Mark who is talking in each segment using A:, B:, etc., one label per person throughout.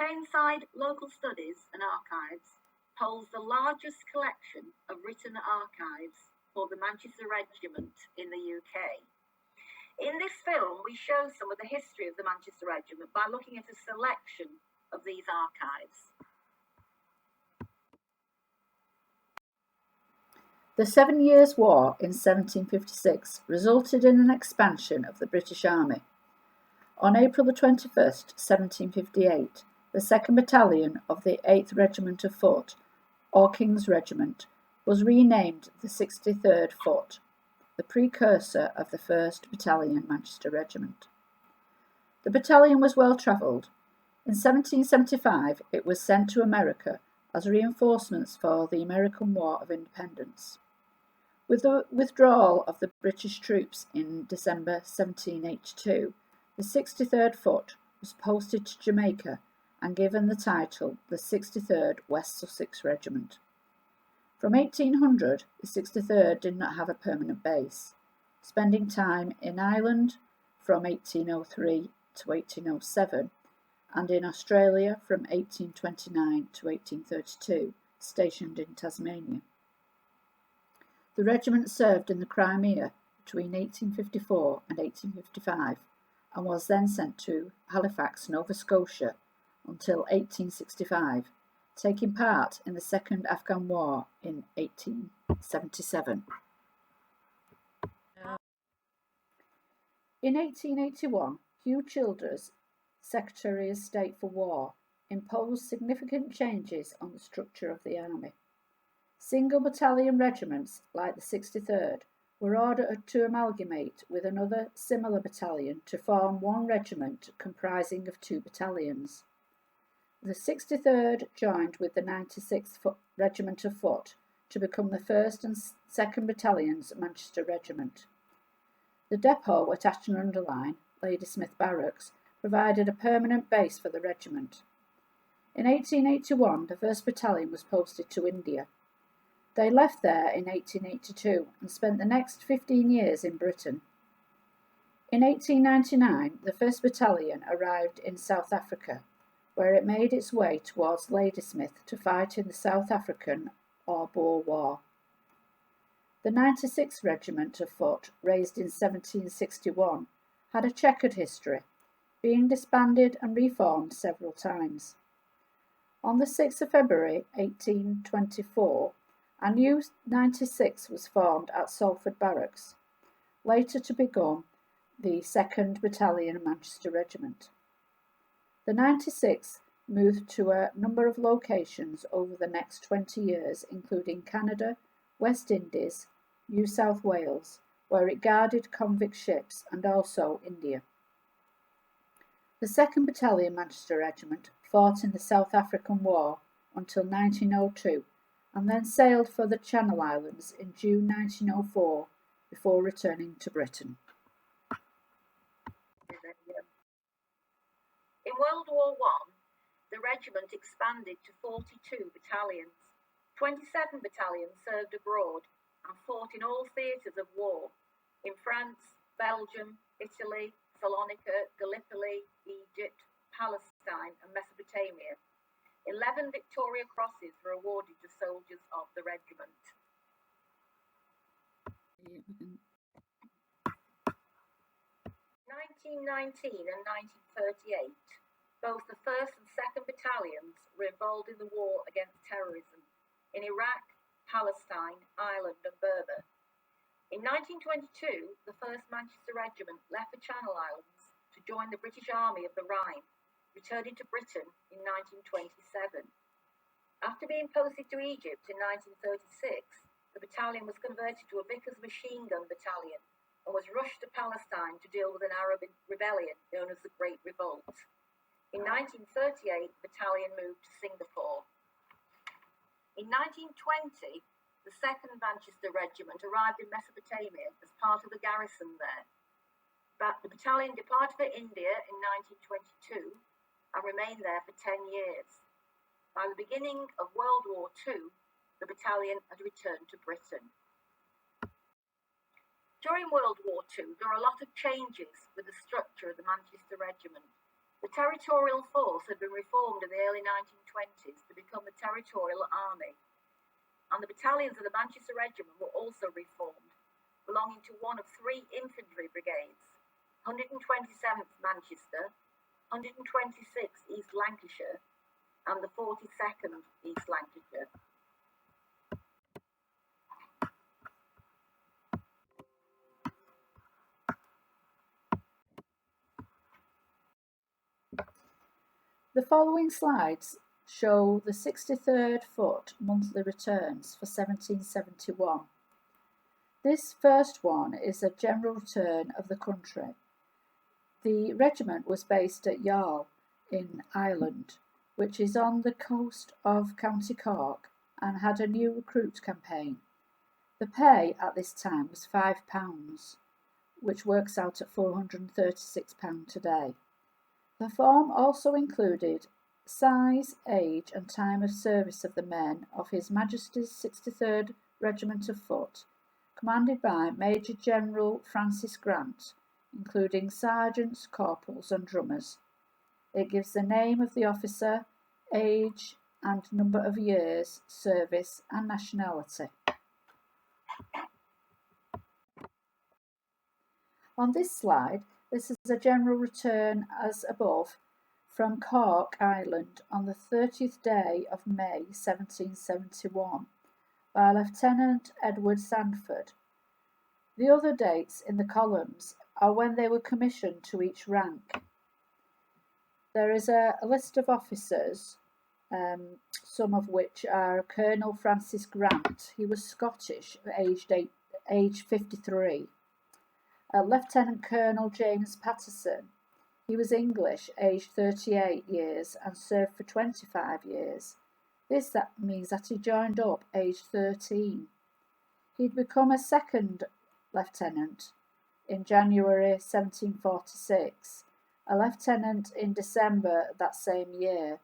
A: Tameside Local Studies and Archives holds the largest collection of written archives for the Manchester Regiment in the UK. In this film, we show some of the history of the Manchester Regiment by looking at a selection of these archives.
B: The 7 Years' War in 1756 resulted in an expansion of the British Army. On April 21st, 1758, the 2nd Battalion of the 8th Regiment of Foot, or King's Regiment, was renamed the 63rd Foot, the precursor of the 1st Battalion Manchester Regiment. The battalion was well travelled. In 1775 it was sent to America as reinforcements for the American War of Independence. With the withdrawal of the British troops in December 1782, the 63rd Foot was posted to Jamaica and given the title the 63rd West Sussex Regiment. From 1800, the 63rd did not have a permanent base, spending time in Ireland from 1803 to 1807 and in Australia from 1829 to 1832, stationed in Tasmania. The regiment served in the Crimea between 1854 and 1855 and was then sent to Halifax, Nova Scotia until 1865, taking part in the Second Afghan War in 1877. In 1881, Hugh Childers, Secretary of State for War, imposed significant changes on the structure of the army. Single battalion regiments, like the 63rd, were ordered to amalgamate with another similar battalion to form one regiment comprising of 2 battalions. The 63rd joined with the 96th Regiment of Foot to become the 1st and 2nd Battalions Manchester Regiment. The depot at Ashton-under-Lyne, Ladysmith Barracks, provided a permanent base for the regiment. In 1881, the 1st Battalion was posted to India. They left there in 1882 and spent the next 15 years in Britain. In 1899, the 1st Battalion arrived in South Africa, where it made its way towards Ladysmith to fight in the South African or Boer War. The 96th Regiment of Foot, raised in 1761, had a checkered history, being disbanded and reformed several times. On the 6th of February 1824, a new 96 was formed at Salford Barracks, later to become the 2nd Battalion Manchester Regiment. The 96 moved to a number of locations over the next 20 years, including Canada, West Indies, New South Wales, where it guarded convict ships, and also India. The 2nd Battalion Manchester Regiment fought in the South African War until 1902, and then sailed for the Channel Islands in June 1904 before returning to Britain.
A: In World War I, the regiment expanded to 42 battalions. 27 battalions served abroad and fought in all theatres of war, in France, Belgium, Italy, Salonika, Gallipoli, Egypt, Palestine and Mesopotamia. 11 Victoria Crosses were awarded to soldiers of the regiment. 1919 and 1938, both the 1st and 2nd Battalions were involved in the war against terrorism in Iraq, Palestine, Ireland and Berber. In 1922, the 1st Manchester Regiment left the Channel Islands to join the British Army of the Rhine, returning to Britain in 1927. After being posted to Egypt in 1936, the battalion was converted to a Vickers machine gun battalion and was rushed to Palestine to deal with an Arab rebellion known as the Great Revolt. In 1938, the battalion moved to Singapore. In 1920, the 2nd Manchester Regiment arrived in Mesopotamia as part of the garrison there. But the battalion departed for India in 1922 and remained there for 10 years. By the beginning of World War II, the battalion had returned to Britain. During World War II, there were a lot of changes with the structure of the Manchester Regiment. The territorial force had been reformed in the early 1920s to become the Territorial Army, and the battalions of the Manchester Regiment were also reformed, belonging to one of three infantry brigades: 127th Manchester, 126th East Lancashire, and the 42nd East Lancashire.
B: The following slides show the 63rd Foot monthly returns for 1771. This first one is a general return of the country. The regiment was based at Youghal in Ireland, which is on the coast of County Cork, and had a new recruit campaign. The pay at this time was £5, which works out at £436 today. The form also included size, age and time of service of the men of His Majesty's 63rd Regiment of Foot, commanded by Major General Francis Grant, including sergeants, corporals and drummers. It gives the name of the officer, age and number of years, service and nationality. On this slide, this is a general return as above from Cork, Ireland, on the 30th day of May 1771 by Lieutenant Edward Sandford. The other dates in the columns are when they were commissioned to each rank. There is a list of officers, some of which are Colonel Francis Grant. He was Scottish, aged 53. Lieutenant Colonel James Patterson. He was English, aged 38 years and served for 25 years. That means that he joined up aged 13. He'd become a second lieutenant in January 1746, a lieutenant in December that same year,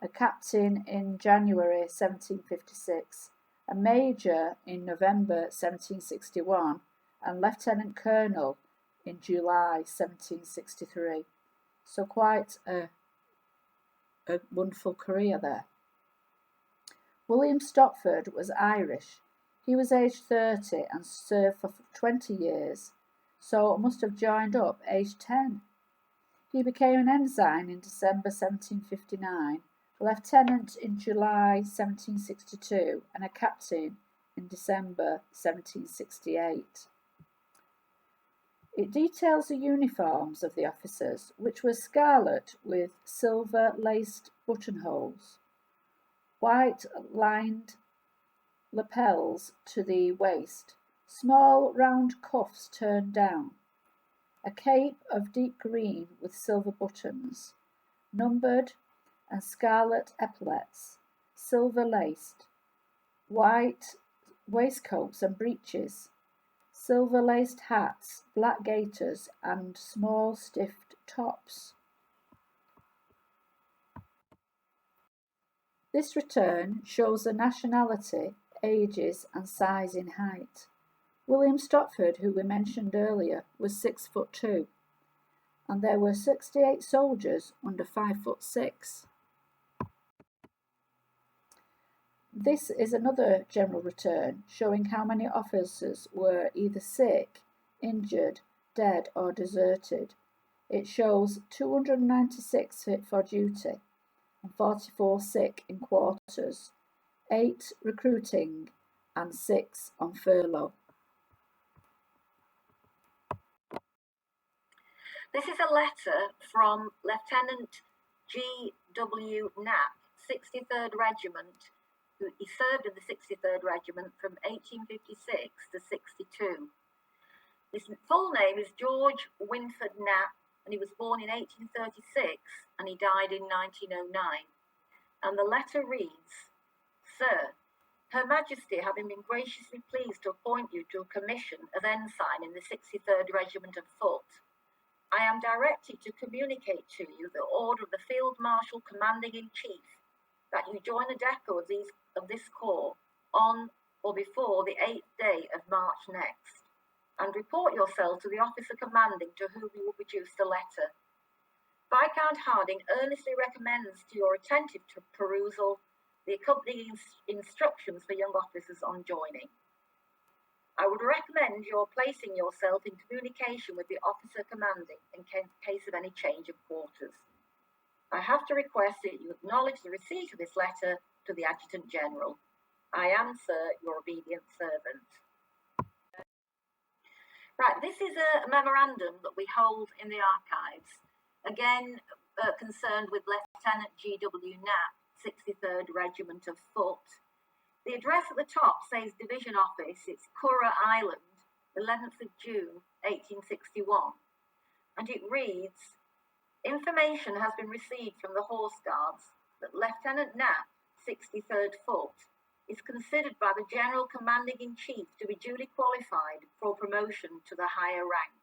B: a captain in January 1756, a major in November 1761, and lieutenant colonel in July 1763. So quite a wonderful career there. William Stopford was Irish. He was aged 30 and served for 20 years, so must have joined up aged 10. He became an ensign in December 1759, a lieutenant in July 1762, and a captain in December 1768. It details the uniforms of the officers, which were scarlet with silver laced buttonholes, white lined lapels to the waist, small round cuffs turned down, a cape of deep green with silver buttons, numbered and scarlet epaulets, silver laced, white waistcoats and breeches, silver laced hats, black gaiters and small stiffed tops. This return shows the nationality, ages and size in height. William Stopford, who we mentioned earlier, was 6'2", and there were 68 soldiers under 5'6". This is another general return showing how many officers were either sick, injured, dead or deserted. It shows 296 fit for duty and 44 sick in quarters, 8 recruiting and 6 on furlough.
A: This is a letter from Lieutenant G.W. Knapp, 63rd Regiment. He served in the 63rd Regiment from 1856 to 62. His full name is George Winford Knapp, and he was born in 1836 and he died in 1909. And the letter reads, Sir, Her Majesty having been graciously pleased to appoint you to a commission of ensign in the 63rd Regiment of Foot, I am directed to communicate to you the order of the Field Marshal Commanding-in-Chief that you join the depot of this corps on or before the 8th day of March next, and report yourself to the officer commanding to whom you will produce the letter. Viscount Harding earnestly recommends to your attentive perusal the accompanying instructions for young officers on joining. I would recommend your placing yourself in communication with the officer commanding in case of any change of quarters. I have to request that you acknowledge the receipt of this letter to the Adjutant General. I am, sir, your obedient servant. Right, this is a memorandum that we hold in the archives, again concerned with Lieutenant G.W. Knapp, 63rd Regiment of Foot. The address at the top says Division Office. It's Curragh Island, 11th of June, 1861. And it reads, information has been received from the Horse Guards that Lieutenant Knapp, 63rd Foot, is considered by the General Commanding-in-Chief to be duly qualified for promotion to the higher rank.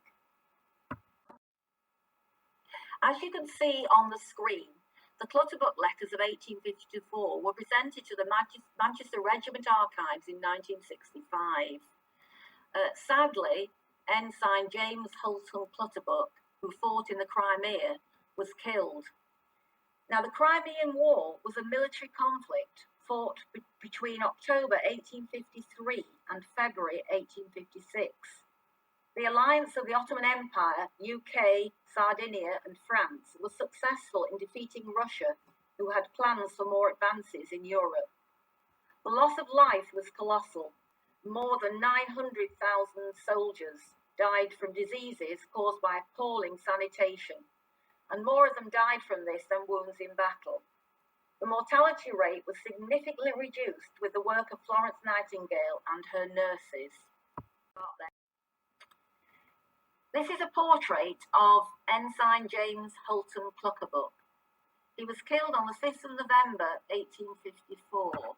A: As you can see on the screen, the Clutterbuck letters of 1854 were presented to the Manchester Regiment Archives in 1965. Sadly, Ensign James Hulton Clutterbuck, who fought in the Crimea, was killed. Now, the Crimean War was a military conflict fought between October 1853 and February 1856. The alliance of the Ottoman Empire, UK, Sardinia and France was successful in defeating Russia, who had plans for more advances in Europe. The loss of life was colossal. More than 900,000 soldiers died from diseases caused by appalling sanitation, and more of them died from this than wounds in battle. The mortality rate was significantly reduced with the work of Florence Nightingale and her nurses. This is a portrait of Ensign James Hulton Clutterbuck. He was killed on the 5th of November 1854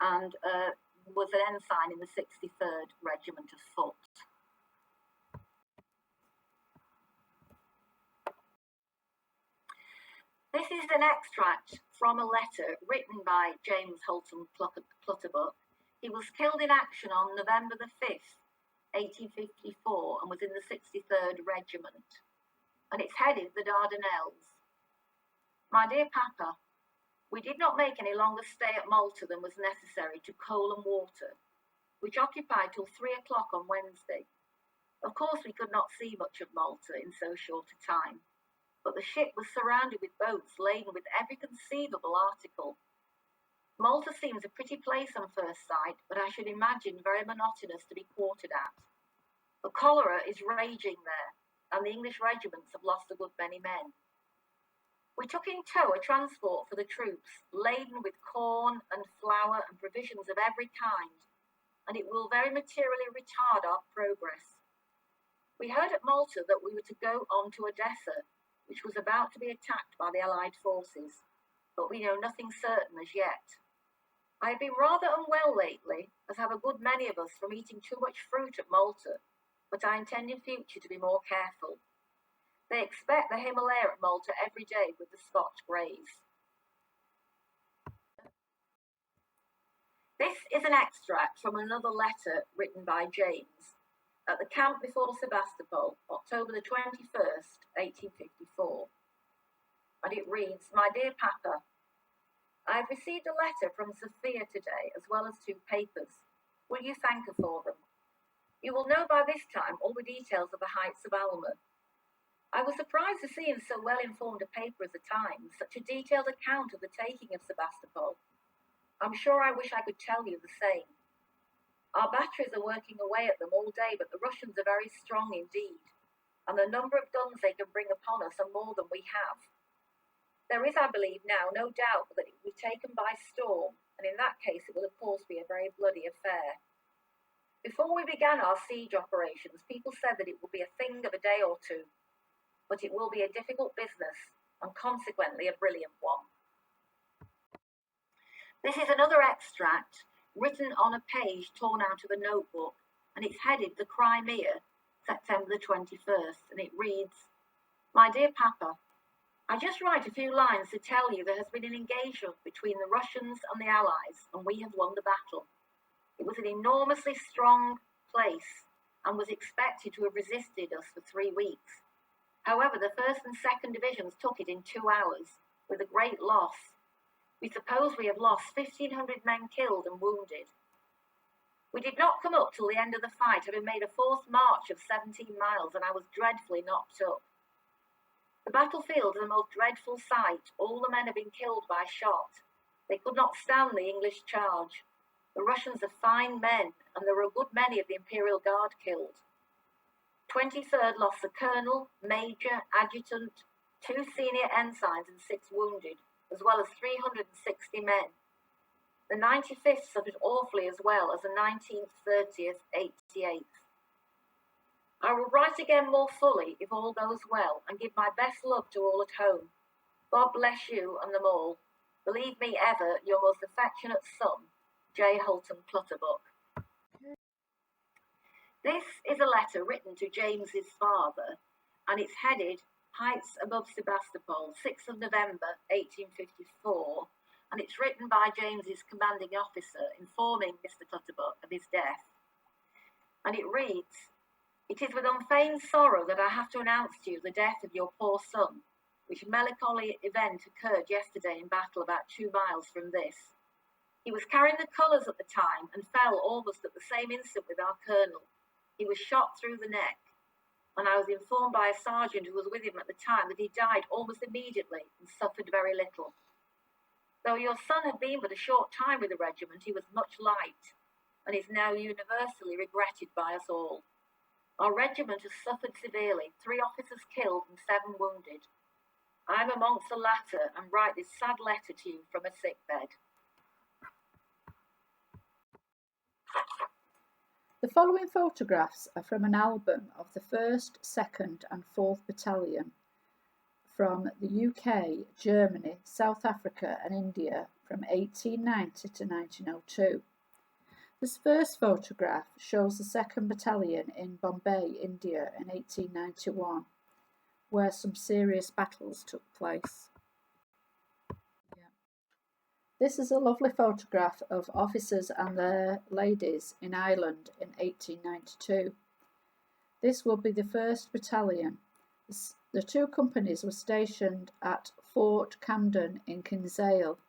A: and was an ensign in the 63rd Regiment of Foot. This is an extract from a letter written by James Hulton Clutterbuck. He was killed in action on November the 5th, 1854, and was in the 63rd Regiment. And it's headed The Dardanelles. My dear Papa, we did not make any longer stay at Malta than was necessary to coal and water, which occupied till 3 o'clock on Wednesday. Of course, we could not see much of Malta in so short a time, but the ship was surrounded with boats laden with every conceivable article. Malta seems a pretty place on first sight, but I should imagine very monotonous to be quartered at. The cholera is raging there, and the English regiments have lost a good many men. We took in tow a transport for the troops, laden with corn and flour and provisions of every kind, and it will very materially retard our progress. We heard at Malta that we were to go on to Odessa, which was about to be attacked by the Allied forces, but we know nothing certain as yet. I have been rather unwell lately, as have a good many of us from eating too much fruit at Malta, but I intend in future to be more careful. They expect the Himalaya at Malta every day with the Scotch Greys. This is an extract from another letter written by James at the camp before Sebastopol, October the 21st, 1854. And it reads, My dear Papa, I have received a letter from Sophia today, as well as 2 papers. Will you thank her for them? You will know by this time all the details of the heights of Alma. I was surprised to see in so well-informed a paper as the Times such a detailed account of the taking of Sebastopol. I'm sure I wish I could tell you the same. Our batteries are working away at them all day, but the Russians are very strong indeed, and the number of guns they can bring upon us are more than we have. There is, I believe now, no doubt that it will be taken by storm, and in that case it will of course be a very bloody affair. Before we began our siege operations, people said that it would be a thing of a day or two, but it will be a difficult business, and consequently a brilliant one. This is another extract, written on a page torn out of a notebook, and it's headed The Crimea, September the 21st, and it reads, My dear Papa, I just write a few lines to tell you there has been an engagement between the Russians and the Allies, and we have won the battle. It was an enormously strong place and was expected to have resisted us for 3 weeks. However, the 1st and 2nd Divisions took it in 2 hours, with a great loss. We suppose we have lost 1,500 men killed and wounded. We did not come up till the end of the fight, having made a forced march of 17 miles, and I was dreadfully knocked up. The battlefield is a most dreadful sight. All the men have been killed by shot. They could not stand the English charge. The Russians are fine men, and there were a good many of the Imperial Guard killed. 23rd lost a colonel, major, adjutant, 2 senior ensigns and 6 wounded, as well as 360 men. The 95th suffered awfully as well as the 19th, 30th, 88th. I will write again more fully if all goes well, and give my best love to all at home. God bless you and them all. Believe me ever, your most affectionate son, J. Holton Clutterbuck. This is a letter written to James's father, and it's headed Heights above Sebastopol, 6th of November, 1854, and it's written by James's commanding officer informing Mr. Clutterbuck of his death. And it reads, "It is with unfeigned sorrow that I have to announce to you the death of your poor son, which melancholy event occurred yesterday in battle about 2 miles from this. He was carrying the colours at the time and fell almost at the same instant with our colonel. He was shot through the neck, and I was informed by a sergeant who was with him at the time that he died almost immediately and suffered very little. Though your son had been but a short time with the regiment, he was much liked, and is now universally regretted by us all. Our regiment has suffered severely, 3 officers killed and 7 wounded. I am amongst the latter, and write this sad letter to you from a sick bed."
B: The following photographs are from an album of the 1st, 2nd and 4th Battalion from the UK, Germany, South Africa and India from 1890 to 1902. This first photograph shows the 2nd Battalion in Bombay, India in 1891, where some serious battles took place. This is a lovely photograph of officers and their ladies in Ireland in 1892. This will be the 1st Battalion. The 2 companies were stationed at Fort Camden in Kinsale.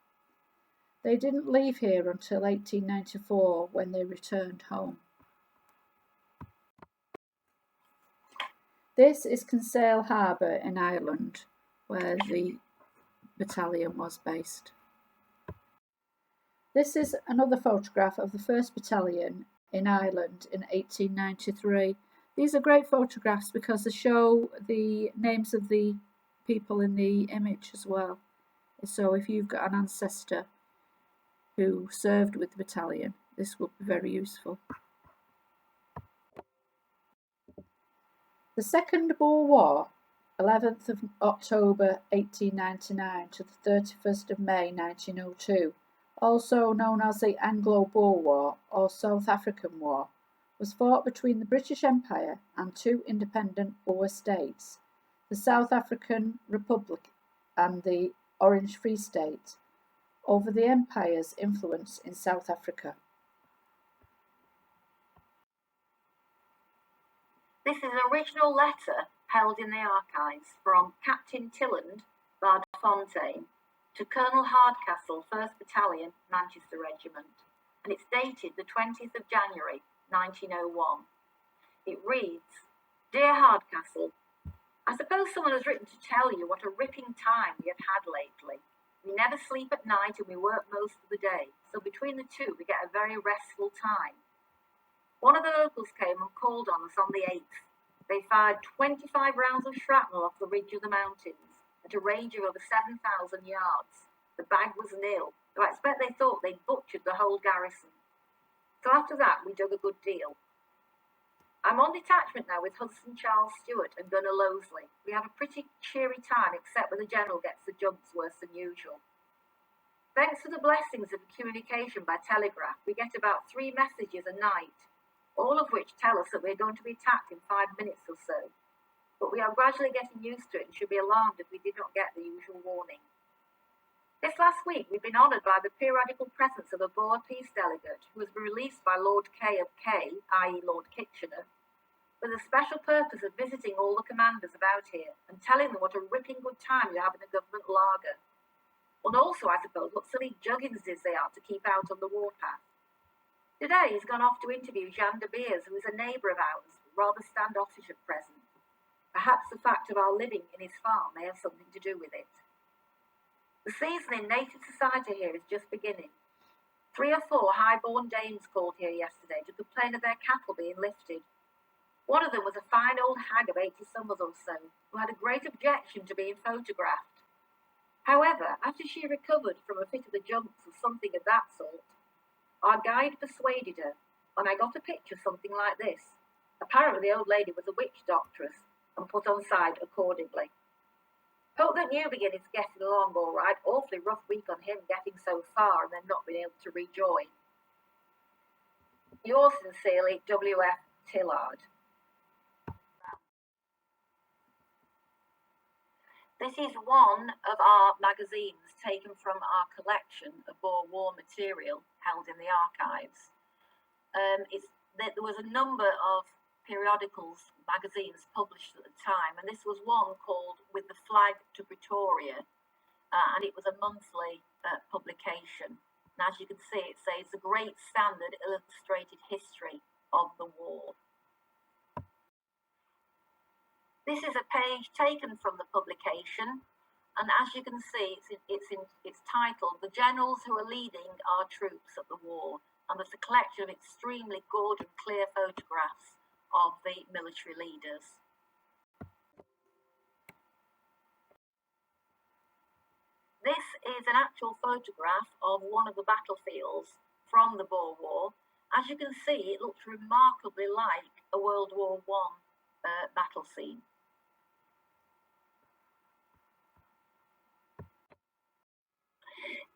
B: They didn't leave here until 1894 when they returned home. This is Kinsale Harbour in Ireland, where the battalion was based. This is another photograph of the 1st Battalion in Ireland in 1893. These are great photographs because they show the names of the people in the image as well. So if you've got an ancestor who served with the battalion, this will be very useful. The Second Boer War, 11th of October 1899 to the 31st of May 1902, also known as the Anglo-Boer War or South African War, was fought between the British Empire and 2 independent Boer states, the South African Republic and the Orange Free State, over the Empire's influence in South Africa.
A: This is an original letter held in the archives from Captain Tilland, Bardfontein, to Colonel Hardcastle, 1st Battalion, Manchester Regiment, and it's dated the 20th of January, 1901. It reads, "Dear Hardcastle, I suppose someone has written to tell you what a ripping time we have had lately. We never sleep at night and we work most of the day, so between the 2 we get a very restful time. One of the locals came and called on us on the 8th. They fired 25 rounds of shrapnel off the ridge of the mountains at a range of over 7,000 yards. The bag was nil, though I expect they thought they'd butchered the whole garrison. So after that we dug a good deal. I'm on detachment now with Hudson Charles Stewart and Gunner Loseley. We have a pretty cheery time, except when the General gets the jumps worse than usual. Thanks to the blessings of communication by telegraph, we get about 3 messages a night, all of which tell us that we're going to be attacked in 5 minutes or so. But we are gradually getting used to it and should be alarmed if we did not get the usual warning. This last week we've been honoured by the periodical presence of a Boer peace delegate who has been released by Lord K of K, i.e. Lord Kitchener, with the special purpose of visiting all the commanders about here and telling them what a ripping good time you have in a government lager. And also, I suppose, what silly jugginses they are to keep out on the warpath. Today he's gone off to interview Jean de Beers, who is a neighbour of ours, rather standoffish at present. Perhaps the fact of our living in his farm may have something to do with it. The season in native society here is just beginning. 3 or 4 high-born dames called here yesterday to complain of their cattle being lifted. One of them was a fine old hag of 80 summers or so, who had a great objection to being photographed. However, after she recovered from a fit of the jumps or something of that sort, our guide persuaded her, and I got a picture something like this. Apparently the old lady was a witch doctress, and put on side accordingly. Hope that Newbegin is getting along all right. Awfully rough week on him getting so far and then not being able to rejoin. Yours sincerely, W.F. Tillard. This is one of our magazines taken from our collection of Boer War material held in the archives. There was a number of periodicals, magazines published at the time, and this was one called With the Flag to Pretoria, and it was a monthly publication. And as you can see, it says the great standard illustrated history of the war. This is a page taken from the publication, and as you can see, it's titled "The Generals Who Are Leading Our Troops at the War," and there's a collection of extremely good and clear photographs of the military leaders. This is an actual photograph of one of the battlefields from the Boer War. As you can see, it looks remarkably like a World War I battle scene.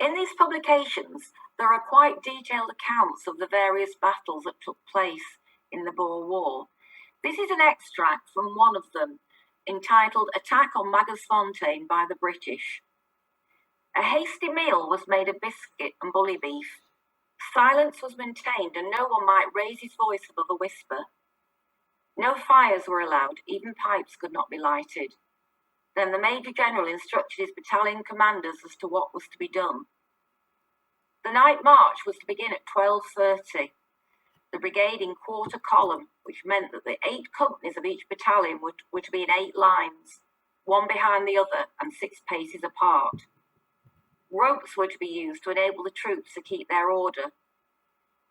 A: In these publications, there are quite detailed accounts of the various battles that took place in the Boer War. This is an extract from one of them, entitled "Attack on Magersfontein by the British." A hasty meal was made of biscuit and bully beef. Silence was maintained and no one might raise his voice above a whisper. No fires were allowed, even pipes could not be lighted. Then the Major General instructed his battalion commanders as to what was to be done. The night march was to begin at 12:30. The brigade in quarter column, which meant that the 8 companies of each battalion were to be in 8 lines, one behind the other and 6 paces apart. Ropes were to be used to enable the troops to keep their order.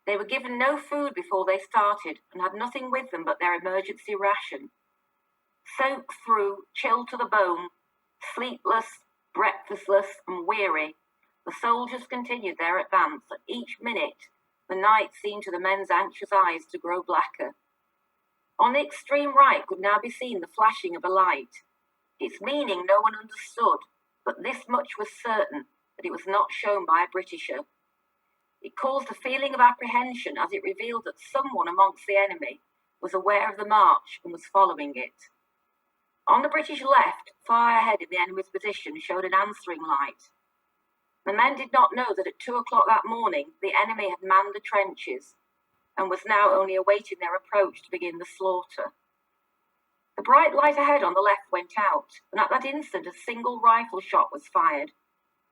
A: They were given no food before they started and had nothing with them but their emergency ration. Soaked through, chilled to the bone, sleepless, breakfastless, and weary, the soldiers continued their advance. At each minute, the night seemed to the men's anxious eyes to grow blacker. On the extreme right could now be seen the flashing of a light. Its meaning no one understood, but this much was certain, that it was not shown by a Britisher. It caused a feeling of apprehension as it revealed that someone amongst the enemy was aware of the march and was following it. On the British left, far ahead in the enemy's position, showed an answering light. The men did not know that at 2 o'clock that morning the enemy had manned the trenches and was now only awaiting their approach to begin the slaughter. The bright light ahead on the left went out, and at that instant a single rifle shot was fired.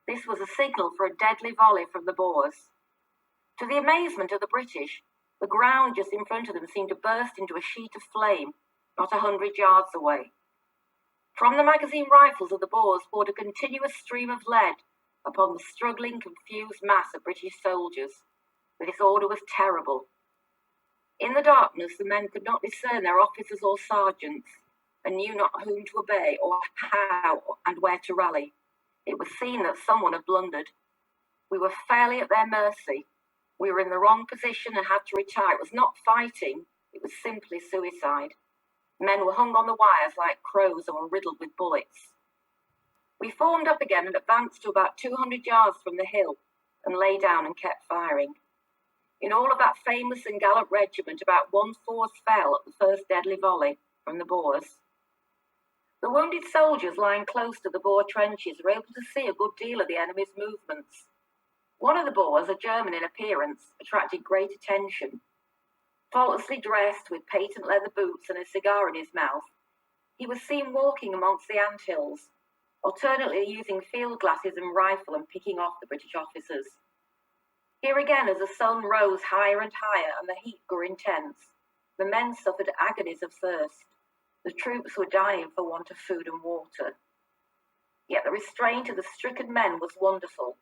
A: This was a signal for a deadly volley from the Boers. To the amazement of the British, the ground just in front of them seemed to burst into a sheet of flame, not 100 yards away. From the magazine rifles of the Boers poured a continuous stream of lead upon the struggling, confused mass of British soldiers. The disorder was terrible. In the darkness, the men could not discern their officers or sergeants, and knew not whom to obey or how and where to rally. It was seen that someone had blundered. We were fairly at their mercy. We were in the wrong position and had to retire. It was not fighting, it was simply suicide. Men were hung on the wires like crows and were riddled with bullets. We formed up again and advanced to about 200 yards from the hill and lay down and kept firing. In all of that famous and gallant regiment, about 1/4 fell at the first deadly volley from the Boers. The wounded soldiers lying close to the Boer trenches were able to see a good deal of the enemy's movements. One of the Boers, a German in appearance, attracted great attention. Faultlessly dressed with patent leather boots and a cigar in his mouth, he was seen walking amongst the anthills, alternately using field glasses and rifle and picking off the British officers. Here again, as the sun rose higher and higher and the heat grew intense, the men suffered agonies of thirst. The troops were dying for want of food and water. Yet the restraint of the stricken men was wonderful.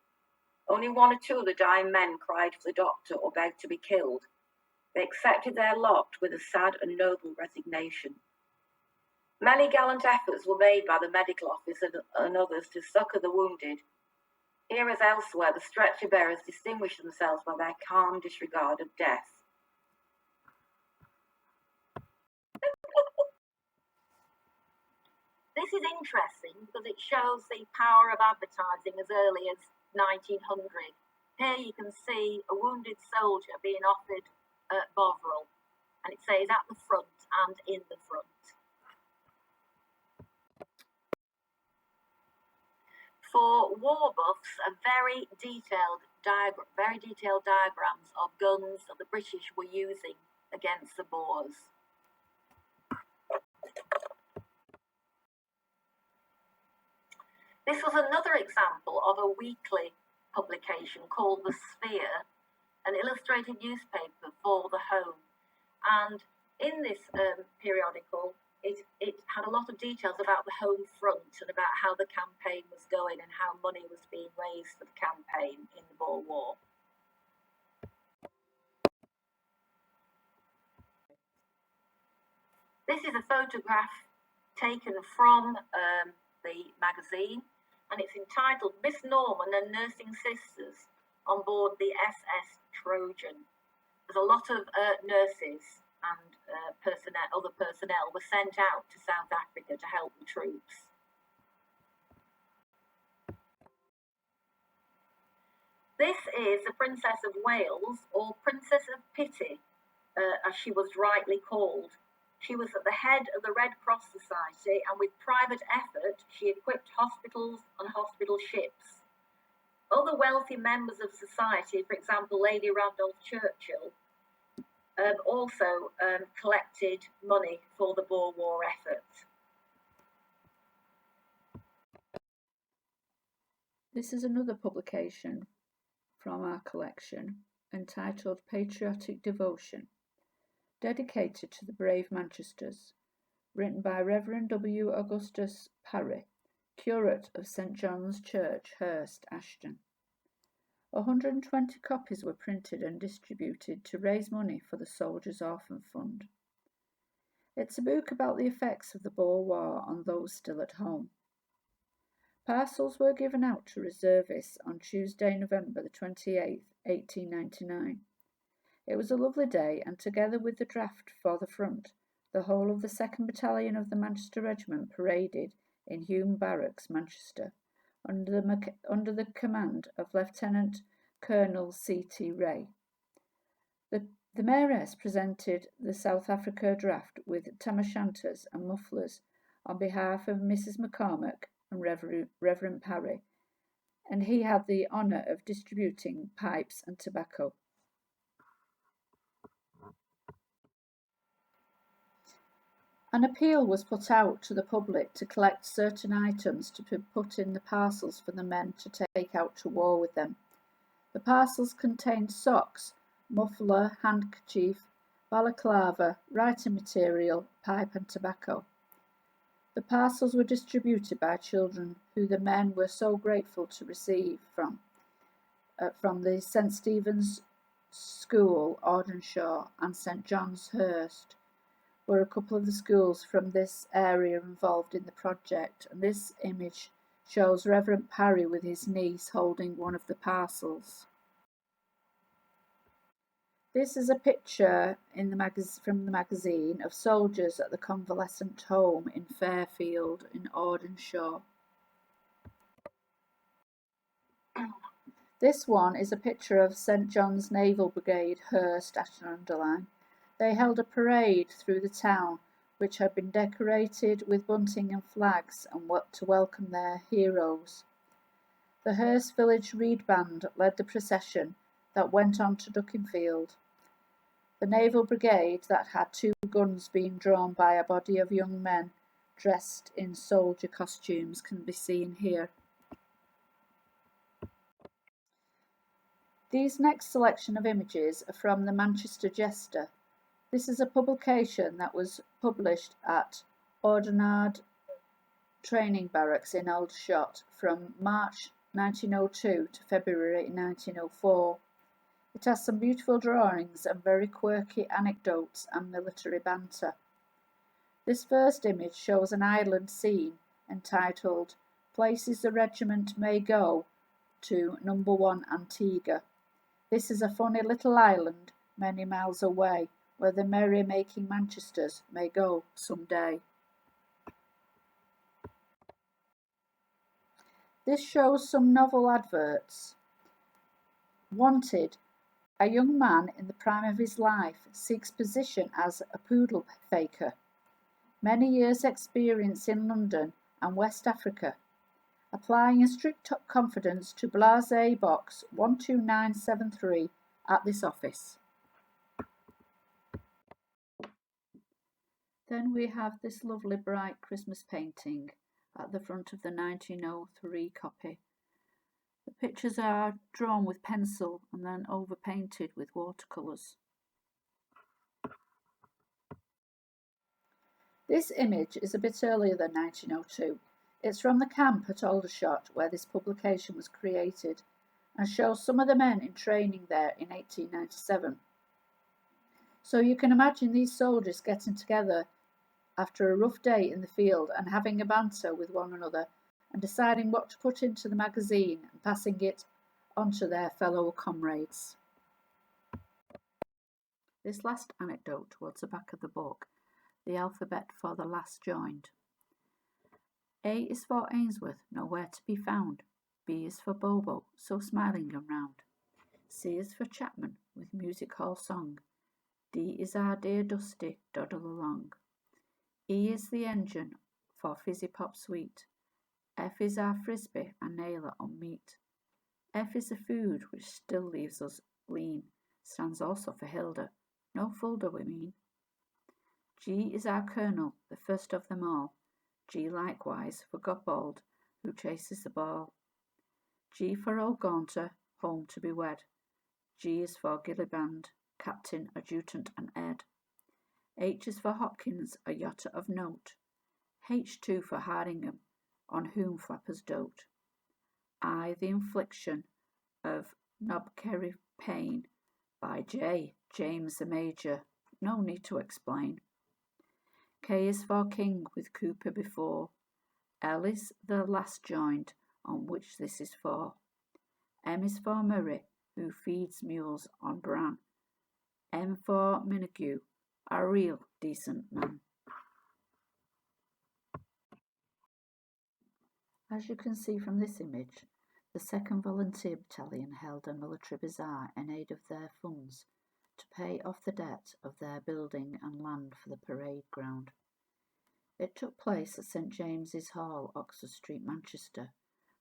A: Only one or two of the dying men cried for the doctor or begged to be killed. They accepted their lot with a sad and noble resignation. Many gallant efforts were made by the medical officer and others to succour the wounded. Here as elsewhere, the stretcher bearers distinguished themselves by their calm disregard of death. This is interesting because it shows the power of advertising as early as 1900. Here you can see a wounded soldier being offered Bovril, and it says at the front and in the front. For war buffs, very detailed diagrams of guns that the British were using against the Boers. This was another example of a weekly publication called The Sphere, an illustrated newspaper for the home. And in this periodical, it had a lot of details about the home front and about how the campaign was going and how money was being raised for the campaign in the Boer War. This is a photograph taken from the magazine, and it's entitled Miss Norman and Nursing Sisters on board the SS Trojan. There's a lot of nurses and other personnel were sent out to South Africa to help the troops. This is the Princess of Wales, or Princess of Pity, as she was rightly called. She was at the head of the Red Cross Society, and with private effort, she equipped hospitals and hospital ships. Other wealthy members of society, for example, Lady Randolph Churchill, also collected money for the Boer War effort.
B: This is another publication from our collection entitled Patriotic Devotion, dedicated to the brave Manchesters, written by Reverend W. Augustus Parry, curate of St. John's Church, Hurst, Ashton. 120 copies were printed and distributed to raise money for the Soldiers' Orphan Fund. It's a book about the effects of the Boer War on those still at home. Parcels were given out to reservists on Tuesday, November the 28th, 1899. It was a lovely day, and together with the draft for the front, the whole of the 2nd Battalion of the Manchester Regiment paraded in Hume Barracks, Manchester, under the command of Lieutenant Colonel C.T. Ray. The Mayoress presented the South Africa draft with tam o' shanters and mufflers on behalf of Mrs. McCormack and Reverend Parry, and he had the honour of distributing pipes and tobacco. An appeal was put out to the public to collect certain items to be put in the parcels for the men to take out to war with them. The parcels contained socks, muffler, handkerchief, balaclava, writing material, pipe and tobacco. The parcels were distributed by children who the men were so grateful to receive from the St. Stephen's School, Audenshaw, and St. John's, Hurst, were a couple of the schools from this area involved in the project, and this image shows Reverend Parry with his niece holding one of the parcels. This is a picture from the magazine of soldiers at the convalescent home in Fairfield in Audenshaw. This one is a picture of St. John's Naval Brigade, Hurst, Ashton-under-Lyne. They held a parade through the town, which had been decorated with bunting and flags to welcome their heroes. The Hurst Village Reed Band led the procession that went on to Dukinfield. The naval brigade that had 2 guns being drawn by a body of young men dressed in soldier costumes can be seen here. These next selection of images are from the Manchester Jester. This is a publication that was published at Audenarde Training Barracks in Aldershot from March 1902 to February 1904. It has some beautiful drawings and very quirky anecdotes and military banter. This first image shows an island scene entitled Places the Regiment May Go to No. 1 Antigua. This is a funny little island many miles away where the merry-making Manchesters may go some day. This shows some novel adverts. Wanted. A young man in the prime of his life seeks position as a poodle faker. Many years' experience in London and West Africa. Applying in strict confidence to Blase Box 12973 at this office. Then we have this lovely bright Christmas painting at the front of the 1903 copy. The pictures are drawn with pencil and then overpainted with watercolours. This image is a bit earlier than 1902. It's from the camp at Aldershot where this publication was created and shows some of the men in training there in 1897. So you can imagine these soldiers getting together after a rough day in the field and having a banter with one another and deciding what to put into the magazine and passing it on to their fellow comrades. This last anecdote towards the back of the book, the alphabet for the last joined. A is for Ainsworth, nowhere to be found. B is for Bobo, so smiling and round. C is for Chapman, with music hall song. D is our dear Dusty, doddle along. E is the engine for Fizzy Pop Sweet. F is our Frisbee and nailer on meat. F is the food which still leaves us lean, stands also for Hilda, no Fulda we mean. G is our Colonel, the first of them all. G likewise for Gobbold, who chases the ball. G for Old Gaunter, home to be wed. G is for Gilliband, captain, adjutant and Ed. H is for Hopkins, a yotter of note. H2 for Hardingham, on whom flappers dote. I, the infliction of Knobkerry pain, by J, James the Major, no need to explain. K is for King, with Cooper before. L is the last joined, on which this is for. M is for Murray, who feeds mules on bran. M for Minigue, a real decent man. As you can see from this image, the 2nd Volunteer Battalion held a military bazaar in aid of their funds to pay off the debt of their building and land for the parade ground. It took place at St James's Hall, Oxford Street, Manchester,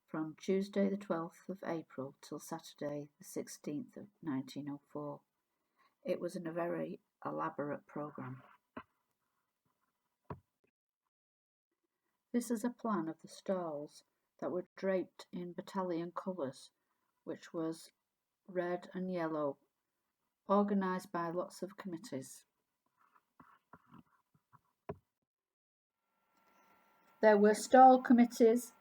B: from Tuesday the 12th of April till Saturday the 16th of 1904. It was a very elaborate programme. This is a plan of the stalls that were draped in battalion colours, which was red and yellow, organised by lots of committees. There were stall committees,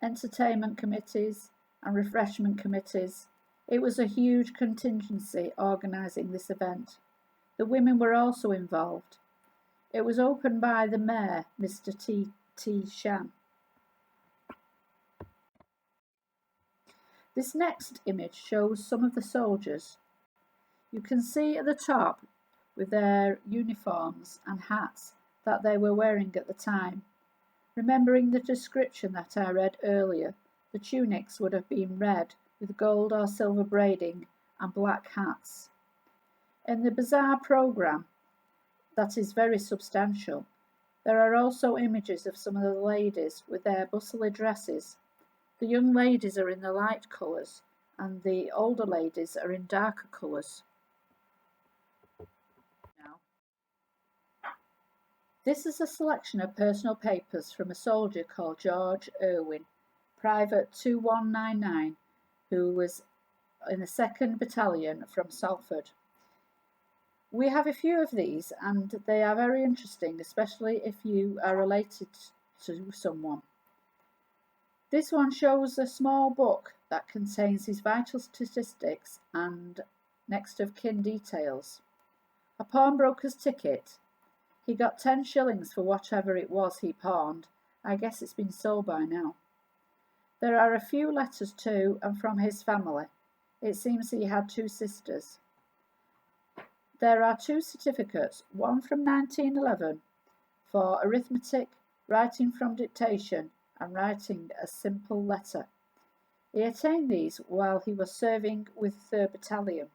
B: entertainment committees and refreshment committees. It was a huge contingency organising this event. The women were also involved. It was opened by the Mayor, Mr. T. Shan. This next image shows some of the soldiers. You can see at the top with their uniforms and hats that they were wearing at the time. Remembering the description that I read earlier, the tunics would have been red with gold or silver braiding and black hats. In the bazaar programme, that is very substantial, there are also images of some of the ladies with their bustly dresses. The young ladies are in the light colours and the older ladies are in darker colours. This is a selection of personal papers from a soldier called George Irwin, Private 2199, who was in the 2nd Battalion from Salford. We have a few of these and they are very interesting, especially if you are related to someone. This one shows a small book that contains his vital statistics and next of kin details. A pawnbroker's ticket. He got 10 shillings for whatever it was he pawned. I guess it's been sold by now. There are a few letters to and from his family. It seems he had 2 sisters. There are 2 certificates, one from 1911 for arithmetic, writing from dictation, and writing a simple letter. He attained these while he was serving with 3rd Battalion.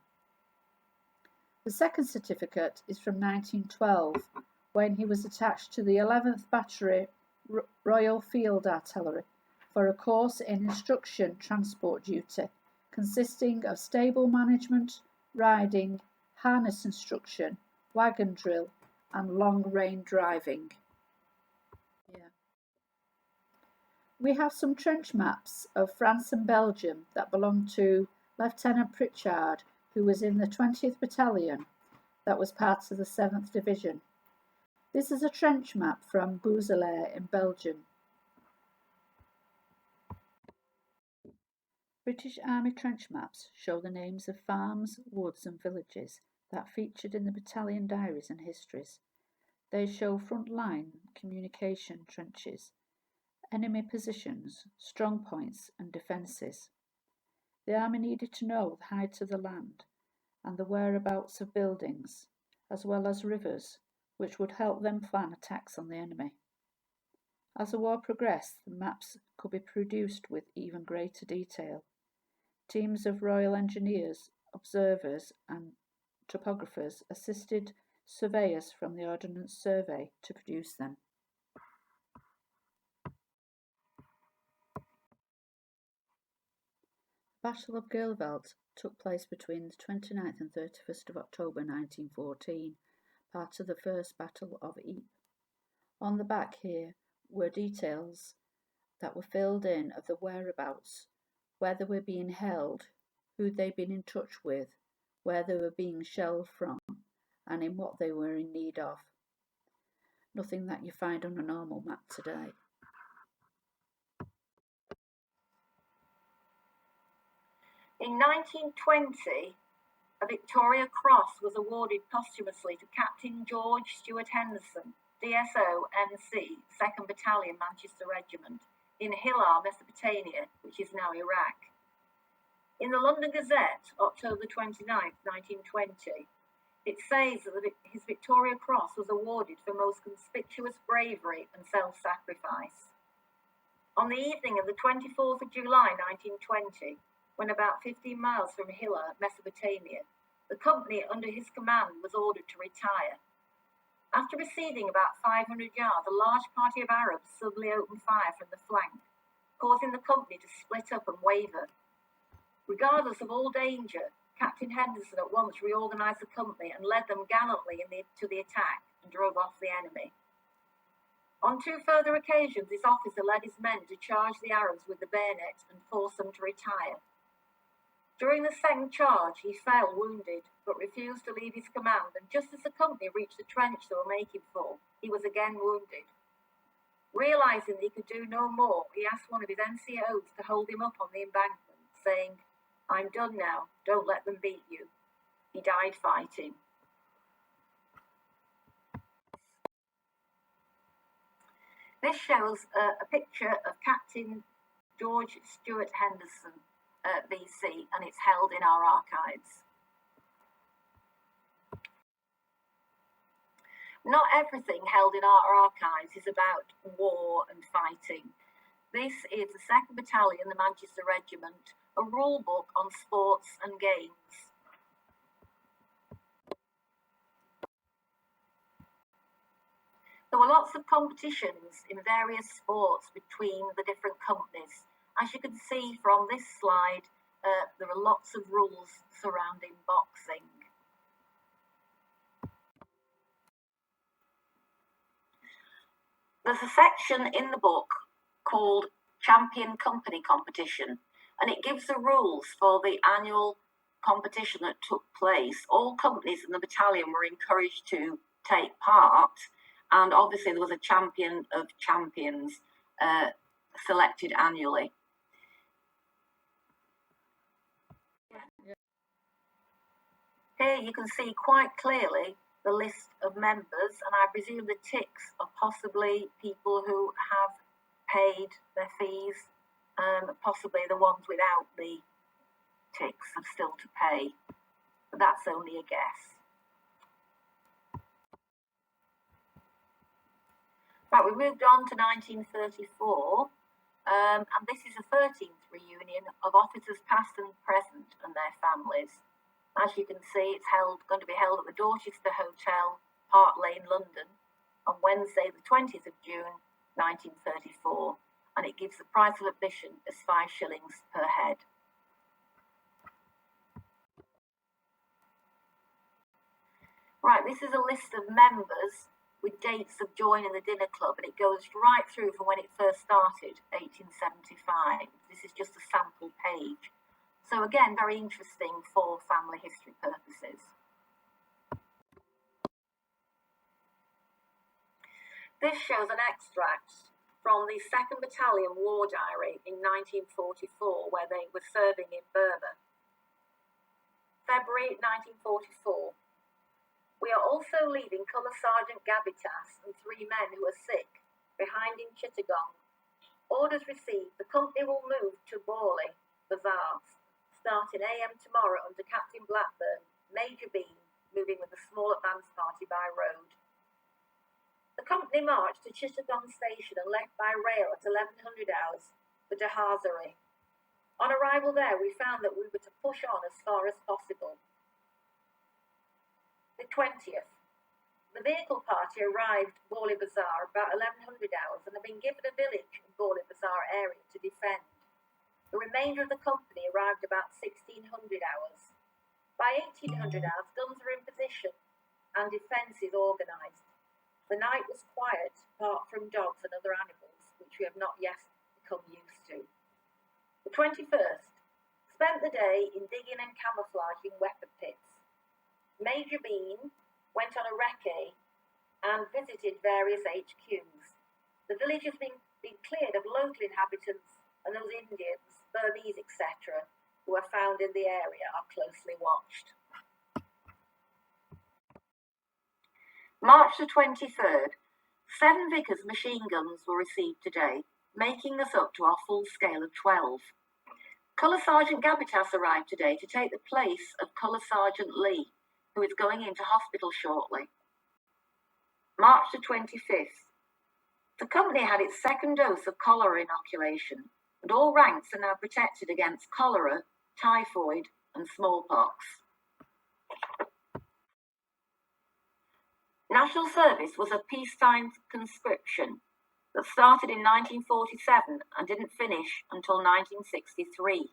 B: The 2nd certificate is from 1912, when he was attached to the 11th Battery Royal Field Artillery for a course in instruction transport duty, consisting of stable management, riding, harness instruction, wagon drill, and long-range driving. We have some trench maps of France and Belgium that belong to Lieutenant Pritchard, who was in the 20th Battalion that was part of the 7th Division. This is a trench map from Bouzelaire in Belgium. British Army trench maps show the names of farms, woods and villages that featured in the battalion diaries and histories. They show front line communication trenches, enemy positions, strong points and defences. The army needed to know the height of the land and the whereabouts of buildings, as well as rivers, which would help them plan attacks on the enemy. As the war progressed, the maps could be produced with even greater detail. Teams of Royal Engineers, observers and topographers assisted surveyors from the Ordnance Survey to produce them. The Battle of Gilveld took place between the 29th and 31st of October 1914, part of the First Battle of Ypres. On the back here were details that were filled in of the whereabouts, where they were being held, who they'd been in touch with, where they were being shelled from, and in what they were in need of. Nothing that you find on a normal map today.
A: In 1920, a Victoria Cross was awarded posthumously to Captain George Stuart Henderson, DSO MC, 2nd Battalion Manchester Regiment, in Hilar, Mesopotamia, which is now Iraq. In the London Gazette, October 29, 1920, it says that his Victoria Cross was awarded for most conspicuous bravery and self-sacrifice. On the evening of the 24th of July 1920, when about 15 miles from Hilar, Mesopotamia, the company under his command was ordered to retire. After receiving about 500 yards, a large party of Arabs suddenly opened fire from the flank, causing the company to split up and waver. Regardless of all danger, Captain Henderson at once reorganised the company and led them gallantly to the attack and drove off the enemy. On 2 further occasions, this officer led his men to charge the Arabs with the bayonet and force them to retire. During the second charge, he fell wounded, but refused to leave his command, and just as the company reached the trench they were making for, he was again wounded. Realising that he could do no more, he asked one of his NCOs to hold him up on the embankment, saying, "I'm done now, don't let them beat you." He died fighting. This shows a picture of Captain George Stuart Henderson, BC, and it's held in our archives. Not everything held in our archives is about war and fighting. This is the 2nd Battalion, the Manchester Regiment, a rule book on sports and games. There were lots of competitions in various sports between the different companies. As you can see from this slide, there are lots of rules surrounding boxing. There's a section in the book called Champion Company Competition, and it gives the rules for the annual competition that took place. All companies in the battalion were encouraged to take part, and obviously there was a champion of champions selected annually. Here you can see quite clearly the list of members, and I presume the ticks are possibly people who have paid their fees, possibly the ones without the ticks are still to pay, but that's only a guess. Right, we moved on to 1934, and this is the 13th reunion of officers past and present and their families. As you can see, it's going to be held at the Dorchester Hotel, Hart Lane, London, on Wednesday, the 20th of June, 1934, and it gives the price of admission as 5 shillings per head. Right, this is a list of members with dates of joining the dinner club, and it goes right through from when it first started, 1875. This is just a sample page. So again, very interesting for family history purposes. This shows an extract from the 2nd Battalion War Diary in 1944, where they were serving in Burma. February 1944. We are also leaving Colour Sergeant Gabitas and 3 men who are sick behind in Chittagong. Orders received. The company will move to Borley Bazaar, starting AM tomorrow under Captain Blackburn, Major Bean moving with a small advance party by road. The company marched to Chittagong Station and left by rail at 1100 hours for Dahazari. On arrival there, we found that we were to push on as far as possible. The 20th. The vehicle party arrived Borley Bazaar about 1100 hours and had been given a village in Borley Bazaar area to defend. The remainder of the company arrived about 1600 hours. By 1800 hours, guns were in position and defences organised. The night was quiet, apart from dogs and other animals, which we have not yet become used to. The 21st. Spent the day in digging and camouflaging weapon pits. Major Bean went on a recce and visited various HQs. The village has been cleared of local inhabitants, and those Indians, Burmese, etc., who are found in the area are closely watched. March the 23rd. 7 Vickers machine guns were received today, making us up to our full scale of 12. Colour Sergeant Gabitas arrived today to take the place of Colour Sergeant Lee, who is going into hospital shortly. March the 25th. The company had its 2nd dose of cholera inoculation, and all ranks are now protected against cholera, typhoid and smallpox. National service was a peacetime conscription that started in 1947 and didn't finish until 1963.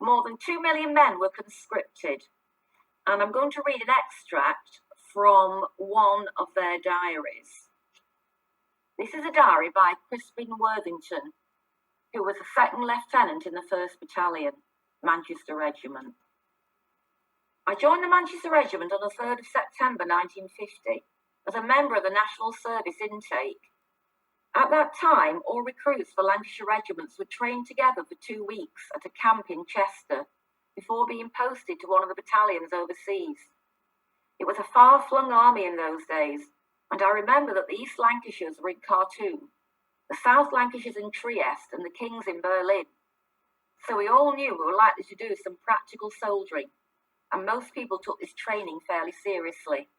A: More than 2 million men were conscripted, and I'm going to read an extract from one of their diaries. This is a diary by Crispin Worthington, who was a 2nd Lieutenant in the 1st Battalion, Manchester Regiment. I joined the Manchester Regiment on the 3rd of September 1950 as a member of the National Service Intake. At that time, all recruits for Lancashire regiments were trained together for 2 weeks at a camp in Chester before being posted to one of the battalions overseas. It was a far-flung army in those days, and I remember that the East Lancashires were in Khartoum, the South Lancashires in Trieste, and the Kings in Berlin. So we all knew we were likely to do some practical soldiering, and most people took this training fairly seriously.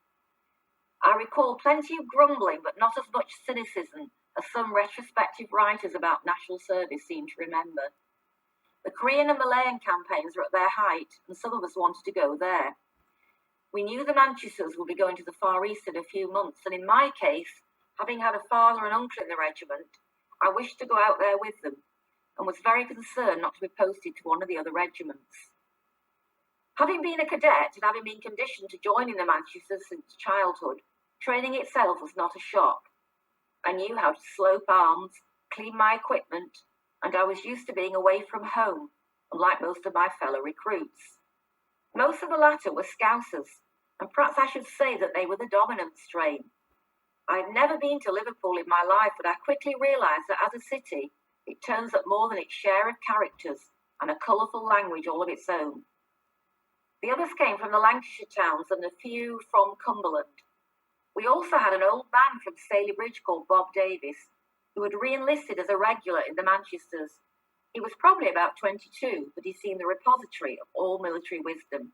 A: I recall plenty of grumbling, but not as much cynicism as some retrospective writers about national service seem to remember. The Korean and Malayan campaigns were at their height, and some of us wanted to go there. We knew the Manchesters would be going to the Far East in a few months, and in my case, having had a father and uncle in the regiment, I wished to go out there with them, and was very concerned not to be posted to one of the other regiments. Having been a cadet and having been conditioned to join in the Manchesters since childhood, training itself was not a shock. I knew how to slope arms, clean my equipment, and I was used to being away from home, unlike most of my fellow recruits. Most of the latter were Scousers, and perhaps I should say that they were the dominant strain. I had never been to Liverpool in my life, but I quickly realised that as a city, it turns up more than its share of characters and a colourful language all of its own. The others came from the Lancashire towns and a few from Cumberland. We also had an old man from Staley Bridge called Bob Davis, who had re-enlisted as a regular in the Manchesters. He was probably about 22, but he seemed the repository of all military wisdom.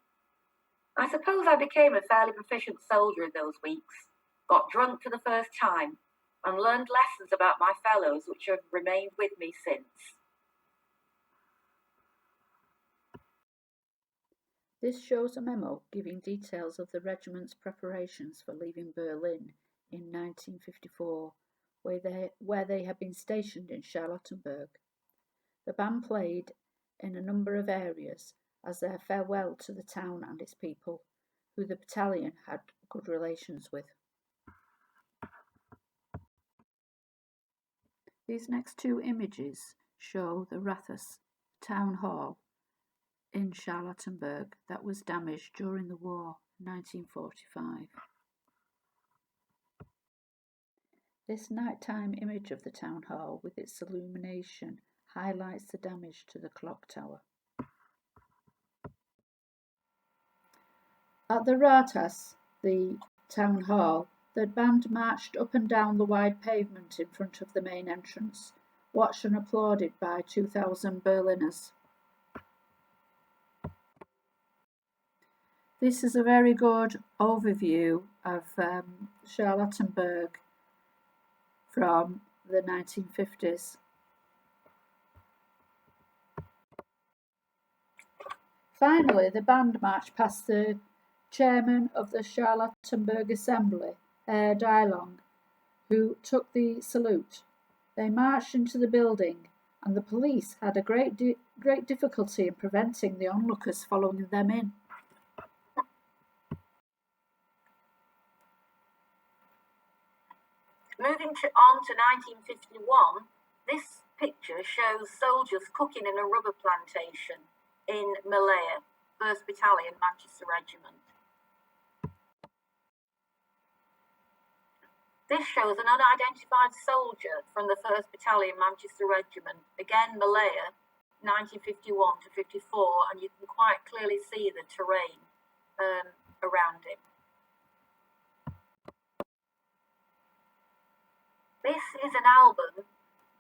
A: I suppose I became a fairly proficient soldier in those weeks, got drunk for the first time, and learned lessons about my fellows which have remained with me since.
B: This shows a memo giving details of the regiment's preparations for leaving Berlin in 1954, where they had been stationed in Charlottenburg. The band played in a number of areas as their farewell to the town and its people, who the battalion had good relations with. These next two images show the Rathaus town hall in Charlottenburg that was damaged during the war in 1945. This nighttime image of the town hall with its illumination highlights the damage to the clock tower. At the Rathaus, the town hall, the band marched up and down the wide pavement in front of the main entrance, watched and applauded by 2,000 Berliners. This is a very good overview of Charlottenburg from the 1950s. Finally, the band marched past the chairman of the Charlottenburg Assembly, Herr Dylong, who took the salute. They marched into the building, and the police had a great difficulty in preventing the onlookers following them in.
A: Moving on to 1951, this picture shows soldiers cooking in a rubber plantation in Malaya, 1st Battalion, Manchester Regiment. This shows an unidentified soldier from the 1st Battalion, Manchester Regiment, again Malaya, 1951 to 54, and you can quite clearly see the terrain around him. This is an album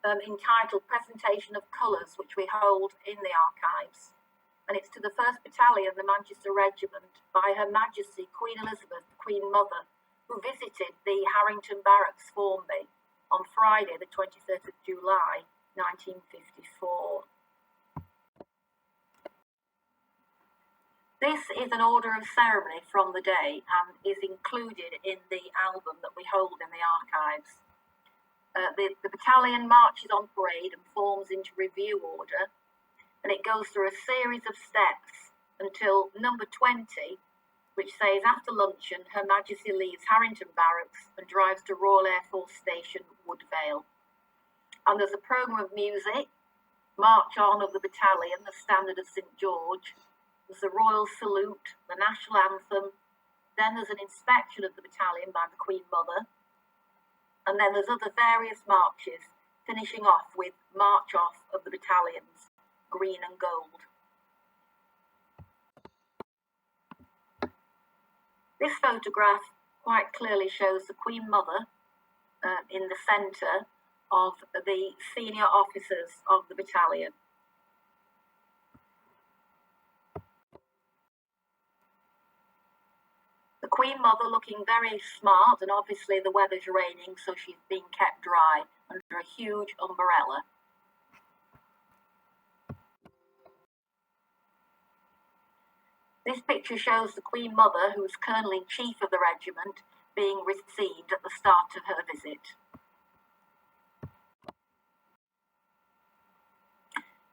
A: entitled Presentation of Colours, which we hold in the archives, and it's to the 1st Battalion, the Manchester Regiment, by Her Majesty Queen Elizabeth, Queen Mother, who visited the Harrington Barracks, Formby, on Friday, the 23rd of July, 1954. This is an order of ceremony from the day and is included in the album that we hold in the archives. The battalion marches on parade and forms into review order, and it goes through a series of steps until number 20, which says after luncheon Her Majesty leaves Harrington Barracks and drives to Royal Air Force Station, Woodvale. And there's a programme of music, March On of the Battalion, the Standard of St George, there's the Royal Salute, the National Anthem, then there's an inspection of the battalion by the Queen Mother, and then there's other various marches, finishing off with March Off of the battalions, green and gold. This photograph quite clearly shows the Queen Mother in the centre of the senior officers of the battalion. The Queen Mother looking very smart, and obviously the weather's raining, so she's being kept dry under a huge umbrella. This picture shows the Queen Mother, who is Colonel-in-Chief of the regiment, being received at the start of her visit.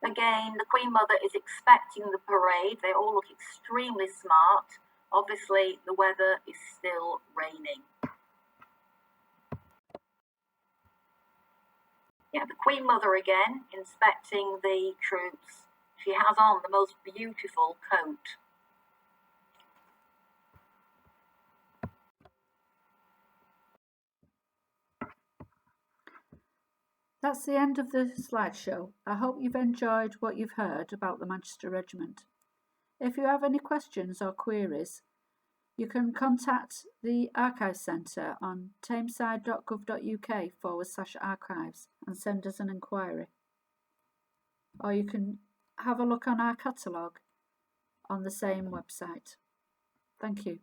A: Again, the Queen Mother is expecting the parade. They all look extremely smart. Obviously, the weather is still raining. Yeah, the Queen Mother again, inspecting the troops. She has on the most beautiful coat.
B: That's the end of the slideshow. I hope you've enjoyed what you've heard about the Manchester Regiment. If you have any questions or queries, you can contact the Archives Centre on tameside.gov.uk/archives and send us an inquiry. Or you can have a look on our catalogue on the same website. Thank you.